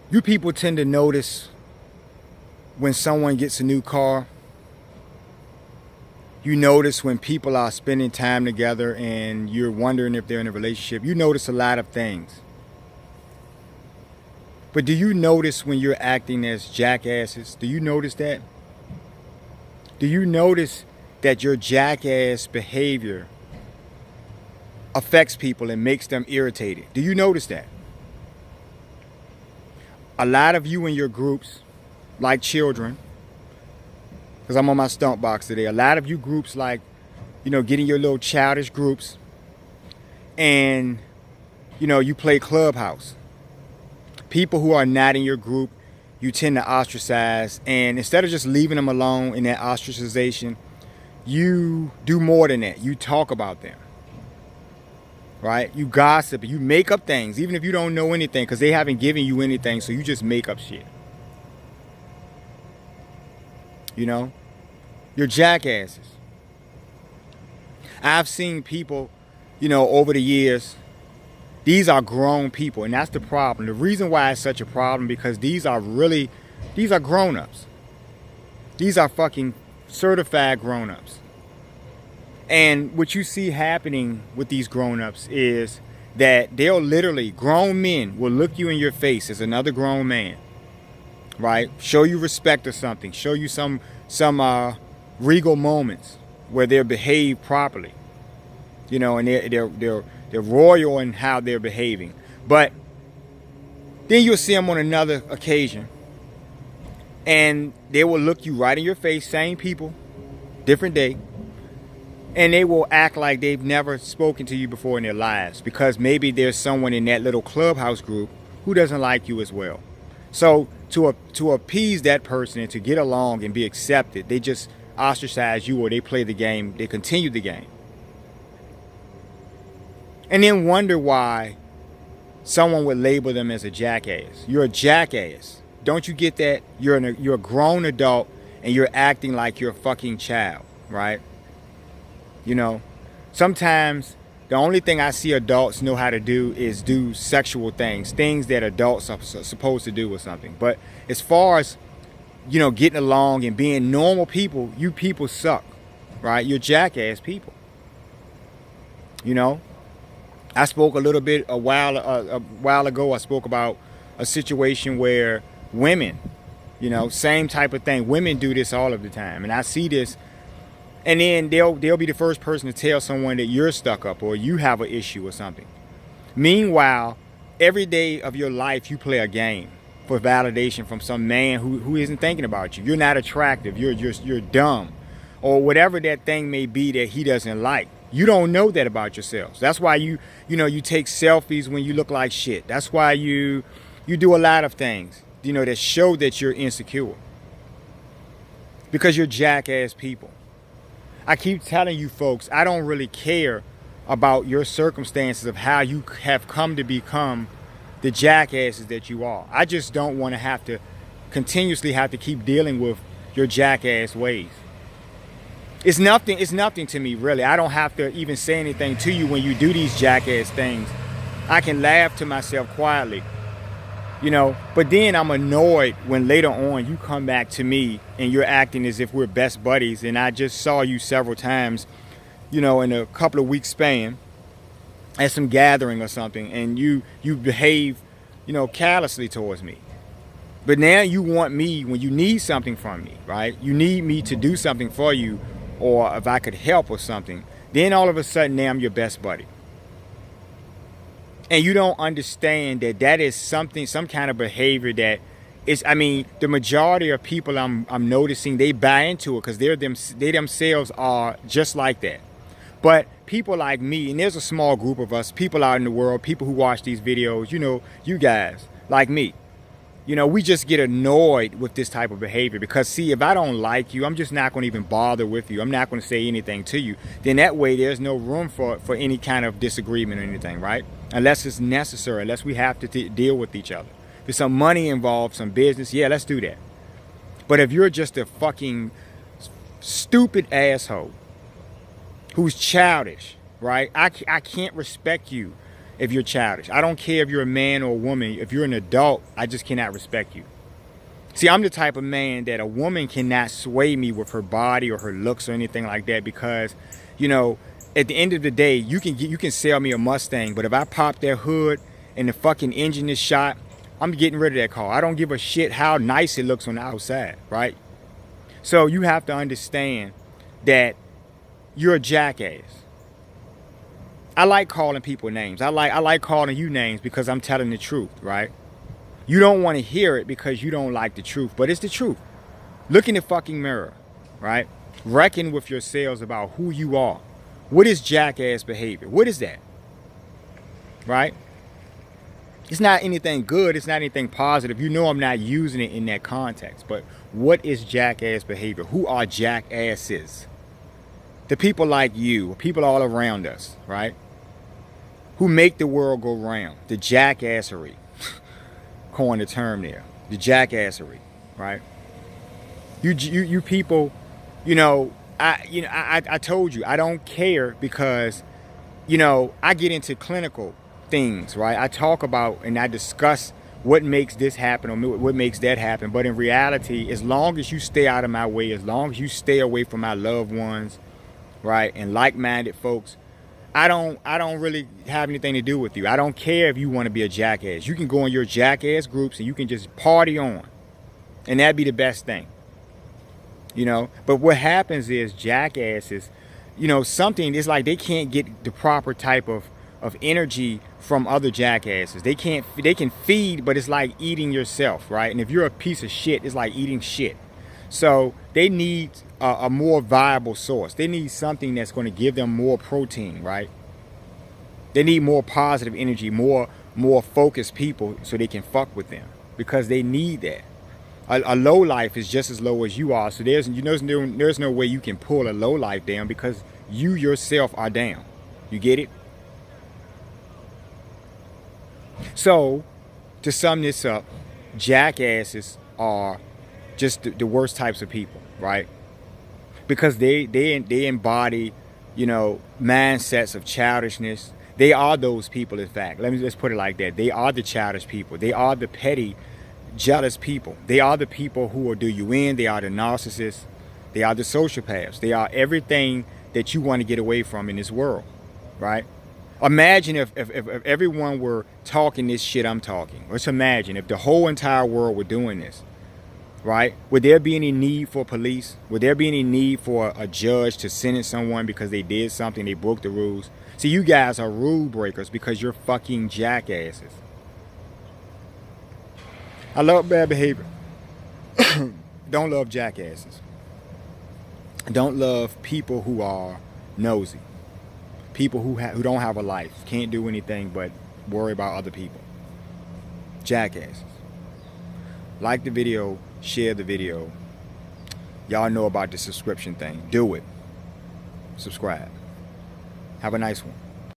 You people tend to notice when someone gets a new car. You notice when people are spending time together and you're wondering if they're in a relationship. You notice a lot of things. But do you notice when you're acting as jackasses? Do you notice that? Do you notice that your jackass behavior affects people and makes them irritated? Do you notice that? A lot of you in your groups, like children, because I'm on my stump box today, a lot of you groups like, getting your little childish groups and, you play clubhouse. People who are not in your group, you tend to ostracize, and instead of just leaving them alone in that ostracization, you do more than that. You talk about them, right? You gossip, you make up things, even if you don't know anything, because they haven't given you anything, so you just make up shit. You're jackasses. I've seen people, over the years, these are grown people, and that's the problem. The reason why it's such a problem, because these are grown-ups. These are fucking certified grown-ups. And what you see happening with these grown-ups is that grown men will look you in your face as another grown man, right? Show you respect or something. Show you some regal moments where they're behaved properly, and they're royal in how they're behaving. But then you'll see them on another occasion, and they will look you right in your face, same people, different day, and they will act like they've never spoken to you before in their lives, because maybe there's someone in that little clubhouse group who doesn't like you as well. So to appease that person and to get along and be accepted, they just ostracize you, or they play the game, they continue the game. And then wonder why someone would label them as a jackass. You're a jackass. Don't you get that? You're a grown adult and you're acting like you're a fucking child, right? Sometimes the only thing I see adults know how to do is do sexual things that adults are supposed to do or something. But as far as, getting along and being normal people, you people suck, right? You're jackass people. I spoke a little bit a while ago. I spoke about a situation where women, same type of thing. Women do this all of the time, and I see this. And then they'll be the first person to tell someone that you're stuck up or you have an issue or something. Meanwhile, every day of your life you play a game for validation from some man who isn't thinking about you. You're not attractive. You're dumb, or whatever that thing may be that he doesn't like. You don't know that about yourselves. That's why you take selfies when you look like shit. That's why you do a lot of things, that show that you're insecure, because you're jackass people. I keep telling you folks, I don't really care about your circumstances of how you have come to become the jackasses that you are. I just don't want to continuously have to keep dealing with your jackass ways. It's nothing to me, really. I don't have to even say anything to you when you do these jackass things. I can laugh to myself quietly. But then I'm annoyed when later on you come back to me and you're acting as if we're best buddies, and I just saw you several times, in a couple of weeks span at some gathering or something, and you behave, callously towards me. But now you want me when you need something from me, right? You need me to do something for you, or if I could help or something, then all of a sudden now I'm your best buddy. And you don't understand that is some kind of behavior that is, the majority of people I'm noticing, they buy into it because they themselves are just like that. But people like me, and there's a small group of us, people out in the world, people who watch these videos, you guys, like me, we just get annoyed with this type of behavior because, see, if I don't like you, I'm just not going to even bother with you. I'm not going to say anything to you. Then that way there's no room for any kind of disagreement or anything, right? Unless it's necessary, unless we have to deal with each other. If there's some money involved, some business, yeah, let's do that. But if you're just a fucking stupid asshole who's childish, right? I can't respect you. if you're childish. I don't care if you're a man or a woman. If you're an adult, I just cannot respect you. See, I'm the type of man that a woman cannot sway me with her body or her looks or anything like that, because, you know, at the end of the day, you can sell me a Mustang, but if I pop that hood and the fucking engine is shot, I'm getting rid of that car. I don't give a shit how nice it looks on the outside, right? So you have to understand that you're a jackass. I like calling people names. I like calling you names because I'm telling the truth, right? You don't want to hear it because you don't like the truth, but it's the truth. Look in the fucking mirror, right? Reckon with yourselves about who you are. What is jackass behavior? What is that? Right? It's not anything good. It's not anything positive. You know I'm not using it in that context. But what is jackass behavior? Who are jackasses? The people like you, people all around us, right? Who make the world go round. The jackassery. Coin the term there. The jackassery, right? You people, you know, I told you, I don't care because, you know, I get into clinical things, right? I talk about and I discuss what makes this happen or what makes that happen. But in reality, as long as you stay out of my way, as long as you stay away from my loved ones, right, and like-minded folks, I don't really have anything to do with you. I don't care if you want to be a jackass. You can go in your jackass groups and you can just party on. And that'd be the best thing. You know? But what happens is jackasses, you know, something, it's like they can't get the proper type of energy from other jackasses. They can feed, but it's like eating yourself, right? And if you're a piece of shit, it's like eating shit. So they need a more viable source. They need something that's going to give them more protein, right? They need more positive energy, more focused people so they can fuck with them, because they need that. A low life is just as low as you are, so there's no way you can pull a low life down because you yourself are down. You get it? So to sum this up, jackasses are just the worst types of people, right? Because they embody, you know, mindsets of childishness. They are those people, in fact. Let's put it like that. They are the childish people. They are the petty, jealous people. They are the people who will do you in. They are the narcissists. They are the sociopaths. They are everything that you want to get away from in this world, right? Imagine if everyone were talking this shit I'm talking. Let's imagine if the whole entire world were doing this. Right? Would there be any need for police? Would there be any need for a judge to sentence someone because they did something, they broke the rules? See, you guys are rule breakers because you're fucking jackasses. I love bad behavior. Don't love jackasses. Don't love people who are nosy. People who don't have a life, can't do anything but worry about other people. Jackasses. Like the video, share the video. Y'all know about the subscription thing. Do it. Subscribe. Have a nice one.